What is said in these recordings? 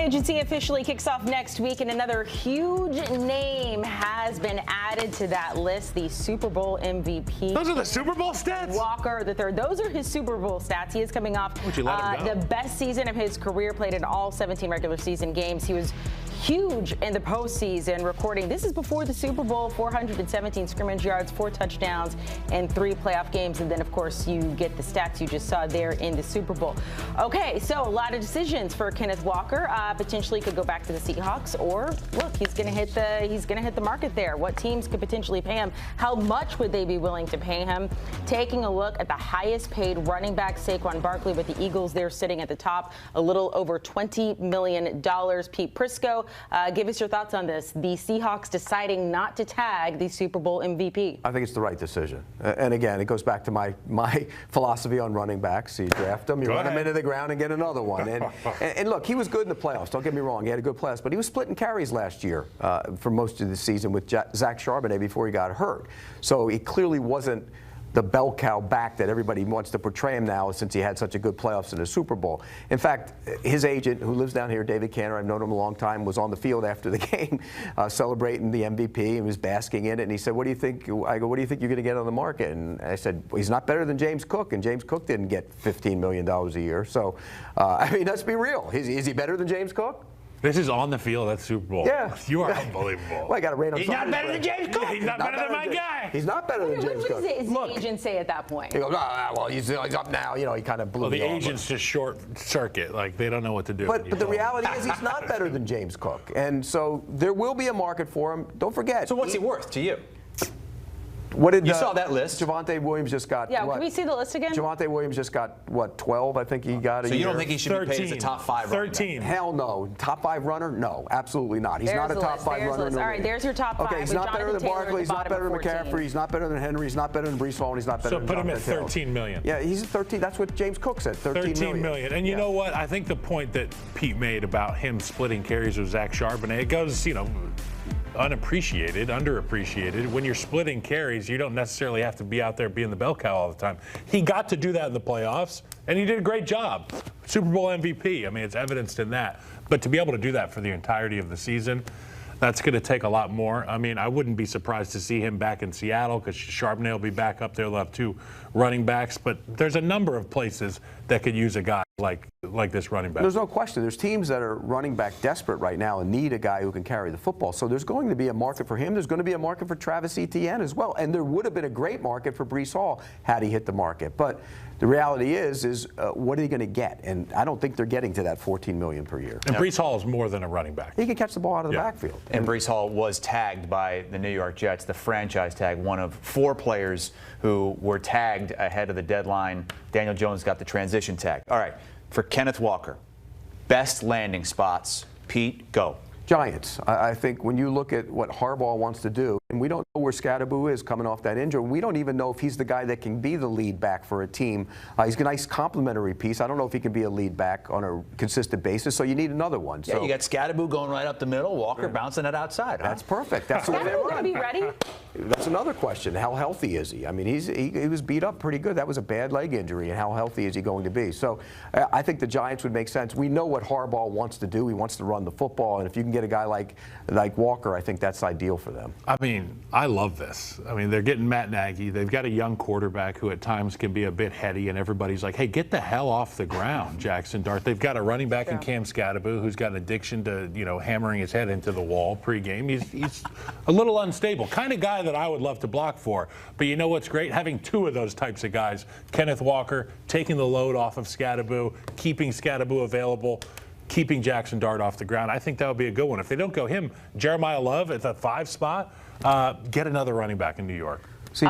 agency officially kicks off next week, and another huge name has been added to that list, the Super Bowl MVP. Those are the Super Bowl stats? Walker III. Those are his Super Bowl stats. He is coming off the best season of his career, played in all 17 regular season games. He was huge in the postseason, recording, this is before the Super Bowl, 417 scrimmage yards, 4 touchdowns, and 3 playoff games. And then, of course, you get the stats you just saw there in the Super Bowl. Okay, so a lot of decisions for Kenneth Walker. Potentially could go back to the Seahawks, or look, he's going to hit the market there. What teams could potentially pay him? How much would they be willing to pay him? Taking a look at the highest paid running back, Saquon Barkley with the Eagles, they're sitting at the top, a little over $20 million. Pete Prisco, give us your thoughts on this. The Seahawks deciding not to tag the Super Bowl MVP. I think it's the right decision. And again, it goes back to my philosophy on running backs. You draft them, you run them into the ground and get another one. And look, he was good in the playoffs. Don't get me wrong. He had a good playoffs, but he was splitting carries last year for most of the season with Zach Charbonnet before he got hurt. So he clearly wasn't the bell cow back that everybody wants to portray him now, since he had such a good playoffs in the Super Bowl. In fact, his agent, who lives down here, David Cantor, I've known him a long time, was on the field after the game celebrating the MVP and was basking in it. And he said, what do you think? I go, what do you think you're going to get on the market? And I said, well, he's not better than James Cook, and James Cook didn't get $15 million a year. So, I mean, let's be real. Is he better than James Cook? This is on the field at Super Bowl. Yeah. You are unbelievable. Well, I got to rate him. He's not better than James Cook. He's not better than my guy. He's not better than James Cook. What does the agent say at that point? He goes, well, he's up now. You know, he kind of blew the agents just short circuit. Like, they don't know what to do. But the reality is he's not better than James Cook. And so there will be a market for him. Don't forget. So what's he worth to you? What did you saw that list? Javonte Williams just got. Yeah, what? can we see the list again? Javonte Williams just got, what, 12? I think he got a So year. you don't think he should 13, be paid as a top 5 runner? 13. Hell no. Top 5 runner? No, absolutely not. He's not a top 5 runner. All right, there's your top 5. Okay, he's not better than Barkley. He's not better than McCaffrey. He's not better than Henry. He's not better than Breece Hall. And he's not better so than put him at Jonathan $13 million. Yeah, he's at 13. That's what James Cook said. $13 million. And you know what? I think the point that Pete made about him splitting carries with Zach Charbonnet, it goes, you know, unappreciated, underappreciated. When you're splitting carries, you don't necessarily have to be out there being the bell cow all the time. He got to do that in the playoffs, and he did a great job. Super Bowl MVP. I mean, it's evidenced in that. But to be able to do that for the entirety of the season, that's going to take a lot more. I mean, I wouldn't be surprised to see him back in Seattle, because Charbonnet will be back up there. They'll have 2 running backs. But there's a number of places that could use a guy like this running back. There's no question. There's teams that are running back desperate right now and need a guy who can carry the football. So there's going to be a market for him. There's going to be a market for Travis Etienne as well. And there would have been a great market for Breece Hall had he hit the market. But the reality is what are they going to get? And I don't think they're getting to that $14 million per year. And Breece Hall is more than a running back. He can catch the ball out of the backfield. And Breece Hall was tagged by the New York Jets, the franchise tag, one of 4 players who were tagged ahead of the deadline. Daniel Jones got the transition tag. All right, for Kenneth Walker, best landing spots. Pete, go. Giants. I think when you look at what Harbaugh wants to do, and we don't know where Scadaboo is coming off that injury. We don't even know if he's the guy that can be the lead back for a team. He's a nice complementary piece. I don't know if he can be a lead back on a consistent basis, so you need another one. Yeah, so you got Scadaboo going right up the middle, Walker bouncing it outside. That's perfect. That's the way they run. Gonna be ready? That's another question. How healthy is he? I mean, he was beat up pretty good. That was a bad leg injury, and how healthy is he going to be? So I think the Giants would make sense. We know what Harbaugh wants to do. He wants to run the football, and if you can get a guy like Walker, I think that's ideal for them. I mean, I love this. I mean, they're getting Matt Nagy. They've got a young quarterback who at times can be a bit heady, and everybody's like, hey, get the hell off the ground, Jackson Dart. They've got a running back in Cam Scadaboo who's got an addiction to, you know, hammering his head into the wall pregame. He's a little unstable. Kind of guy that I would love to block for. But you know what's great? Having 2 of those types of guys. Kenneth Walker taking the load off of Scadaboo, keeping Scadaboo available, keeping Jackson Dart off the ground. I think that would be a good one. If they don't go him, Jeremiah Love at the 5 spot, get another running back in New York. See,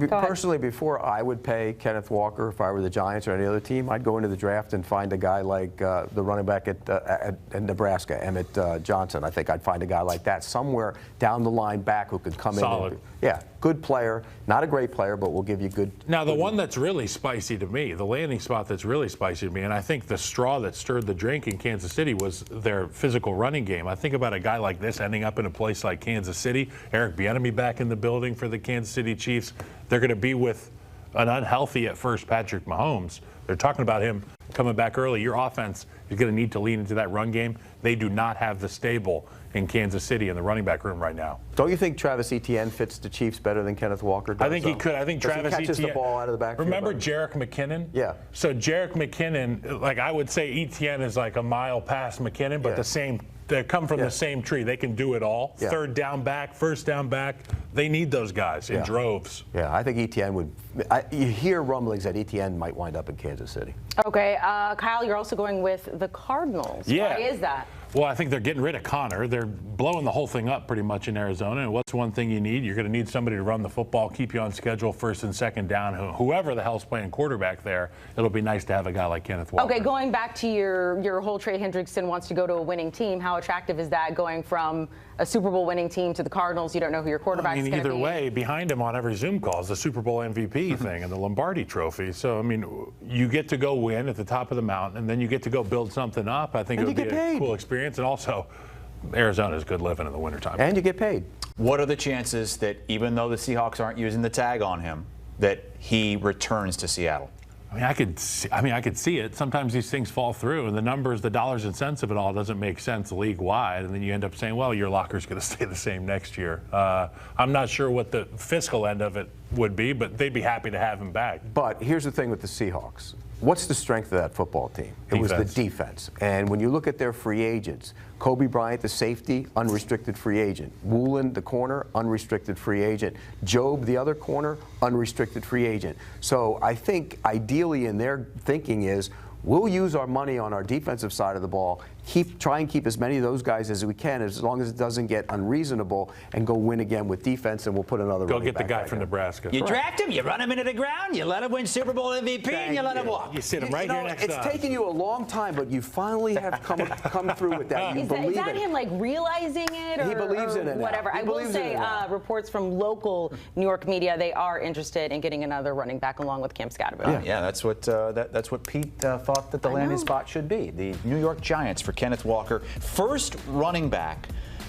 personally, before I would pay Kenneth Walker, if I were the Giants or any other team, I'd go into the draft and find a guy like the running back at Nebraska, Emmett Johnson. I think I'd find a guy like that somewhere down the line back who could come Solid. in. Yeah, good player. Not a great player, but will give you good. Now, the one that's really spicy to me, the landing spot that's really spicy to me, and I think the straw that stirred the drink in Kansas City was their physical running game. I think about a guy like this ending up in a place like Kansas City. Eric Bieniemy back in the building for the Kansas City Chiefs. They're going to be with an unhealthy at first Patrick Mahomes. They're talking about him coming back early, your offense is going to need to lean into that run game. They do not have the stable in Kansas City in the running back room right now. Don't you think Travis Etienne fits the Chiefs better than Kenneth Walker does? I think he could. I think Travis Etienne catches the ball out of the backfield. Remember Jerick McKinnon? Yeah. So Jerick McKinnon, like I would say Etienne is like a mile past McKinnon, but they come from the same tree. They can do it all. Yeah. Third down back, first down back. They need those guys in droves. Yeah, I think Etienne would. You hear rumblings that Etienne might wind up in Kansas City. Okay, Kyle, you're also going with the Cardinals. Yeah. Why is that? Well, I think they're getting rid of Connor. They're blowing the whole thing up pretty much in Arizona. And what's one thing you need? You're going to need somebody to run the football, keep you on schedule, first and second down. Whoever the hell's playing quarterback there, it'll be nice to have a guy like Kenneth Walker. Okay, going back to your whole Trey Hendrickson wants to go to a winning team. How attractive is that, going from a Super Bowl winning team to the Cardinals? You don't know who your quarterback is going to be. Either way, behind him on every Zoom call is the Super Bowl MVP thing and the Lombardi Trophy. So, I mean, you get to go win at the top of the mountain, and then you get to go build something up. I think it would be a cool experience. And also, Arizona is good living in the wintertime. And you get paid. What are the chances that even though the Seahawks aren't using the tag on him, that he returns to Seattle? I mean, I could see it. Sometimes these things fall through, and the numbers, the dollars and cents of it all doesn't make sense league-wide, and then you end up saying, well, your locker's going to stay the same next year. I'm not sure what the fiscal end of it would be, but they'd be happy to have him back. But here's the thing with the Seahawks. What's the strength of that football team? It was the defense. And when you look at their free agents, Kobe Bryant, the safety, unrestricted free agent. Woolen, the corner, unrestricted free agent. Jobe, the other corner, unrestricted free agent. So I think ideally in their thinking is, we'll use our money on our defensive side of the ball, try and keep as many of those guys as we can, as long as it doesn't get unreasonable, and go win again with defense, and we'll put another Go get the guy from Nebraska. You draft him, you run him into the ground, you let him win Super Bowl MVP, and you let him walk. You sit him right here next to us. It's taken you a long time, but you finally have come through with that. You believe is that it. him like realizing it? Or, he believes in it now. Whatever. I will say reports from local New York media, they are interested in getting another running back along with Cam Scatterbo. Yeah, that's what Pete thought that the landing spot should be. The New York Giants for Kenneth Walker. First running back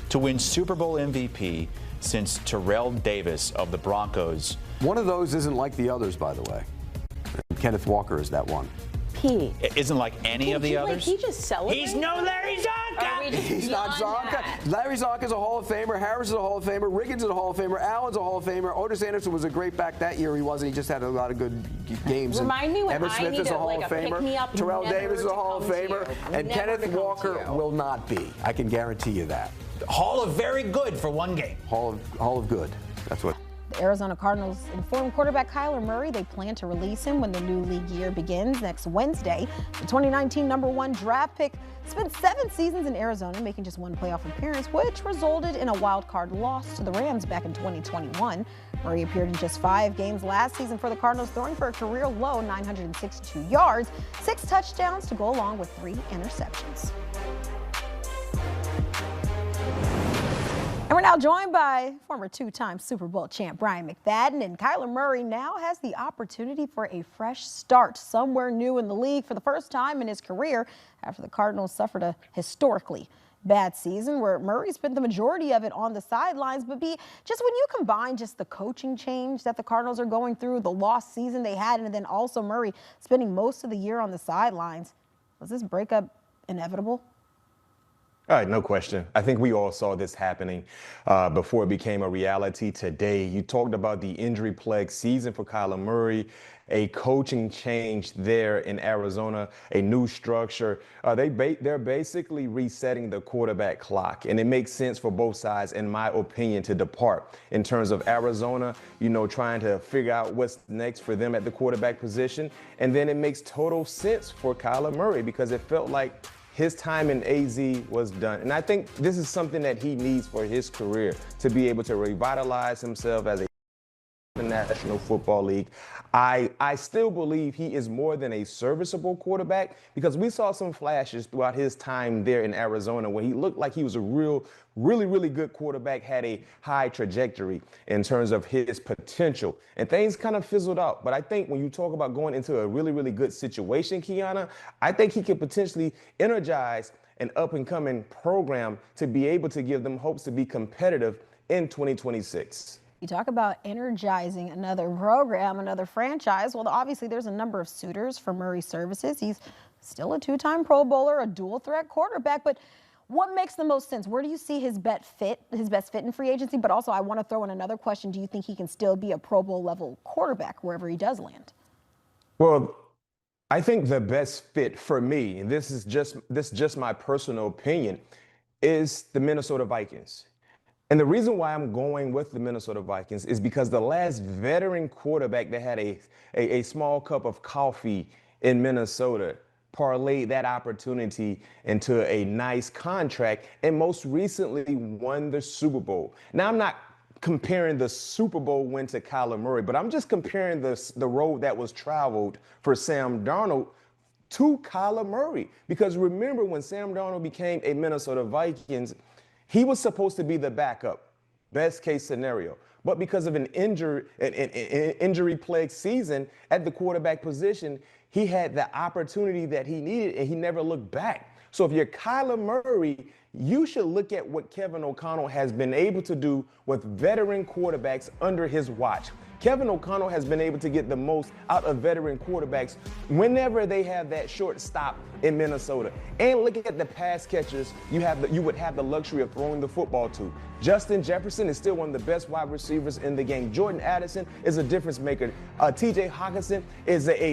to win Super Bowl MVP since Terrell Davis of the Broncos. One of those isn't like the others, by the way. Kenneth Walker is that one. Pete. It isn't like any of the others? Like he just celebrated? He's no Larry Zonka! He's not Zonka. Larry Zonka is a Hall of Famer. Harris is a Hall of Famer. Riggins is a Hall of Famer. Allen's a Hall of Famer. Otis Anderson was a great back that year. He wasn't. He just had a lot of good games. Remind me when Emmitt Smith is a Hall of Famer. Terrell Davis is a Hall of Famer. And Kenneth Walker will not be. I can guarantee you that. Hall of very good for one game. Hall of good. That's what. The Arizona Cardinals informed quarterback Kyler Murray they plan to release him when the new league year begins next Wednesday. The 2019 #1 draft pick spent 7 seasons in Arizona, making just 1 playoff appearance, which resulted in a wild card loss to the Rams back in 2021. Murray appeared in just 5 games last season for the Cardinals, throwing for a career low 962 yards, 6 touchdowns to go along with 3 interceptions. And we're now joined by former 2-time Super Bowl champ Brian McFadden, and Kyler Murray now has the opportunity for a fresh start somewhere new in the league for the first time in his career after the Cardinals suffered a historically bad season where Murray spent the majority of it on the sidelines. But just when you combine just the coaching change that the Cardinals are going through, the lost season they had, and then also Murray spending most of the year on the sidelines, was this breakup inevitable? All right, no question. I think we all saw this happening before it became a reality today. You talked about the injury-plagued season for Kyler Murray, a coaching change there in Arizona, a new structure. They're basically resetting the quarterback clock, and it makes sense for both sides, in my opinion, to depart. In terms of Arizona, trying to figure out what's next for them at the quarterback position, and then it makes total sense for Kyler Murray because it felt like his time in AZ was done. And I think this is something that he needs for his career, to be able to revitalize himself as a National Football League. I still believe he is more than a serviceable quarterback because we saw some flashes throughout his time there in Arizona where he looked like he was a really good quarterback, had a high trajectory in terms of his potential, and things kind of fizzled out. But I think when you talk about going into a really good situation, Kiana, I think he could potentially energize an up-and-coming program to be able to give them hopes to be competitive in 2026. You talk about energizing another program, another franchise. Well, obviously there's a number of suitors for Murray's services. He's still a two-time Pro Bowler, a dual-threat quarterback, but what makes the most sense? Where do you see his best fit in free agency? But also, I want to throw in another question. Do you think he can still be a Pro Bowl level quarterback wherever he does land? Well, I think the best fit for me, and this is just my personal opinion, is the Minnesota Vikings. And the reason why I'm going with the Minnesota Vikings is because the last veteran quarterback that had a small cup of coffee in Minnesota parlayed that opportunity into a nice contract and most recently won the Super Bowl. Now, I'm not comparing the Super Bowl win to Kyler Murray, but I'm just comparing the road that was traveled for Sam Darnold to Kyler Murray. Because remember, when Sam Darnold became a Minnesota Vikings, he was supposed to be the backup, best case scenario. But because of an injury-plagued season at the quarterback position, he had the opportunity that he needed, and he never looked back. So if you're Kyler Murray, you should look at what Kevin O'Connell has been able to do with veteran quarterbacks under his watch. Kevin O'Connell has been able to get the most out of veteran quarterbacks whenever they have that short stop in Minnesota. And look at the pass catchers you would have the luxury of throwing the football to. Justin Jefferson is still one of the best wide receivers in the game. Jordan Addison is a difference maker. TJ Hawkinson is a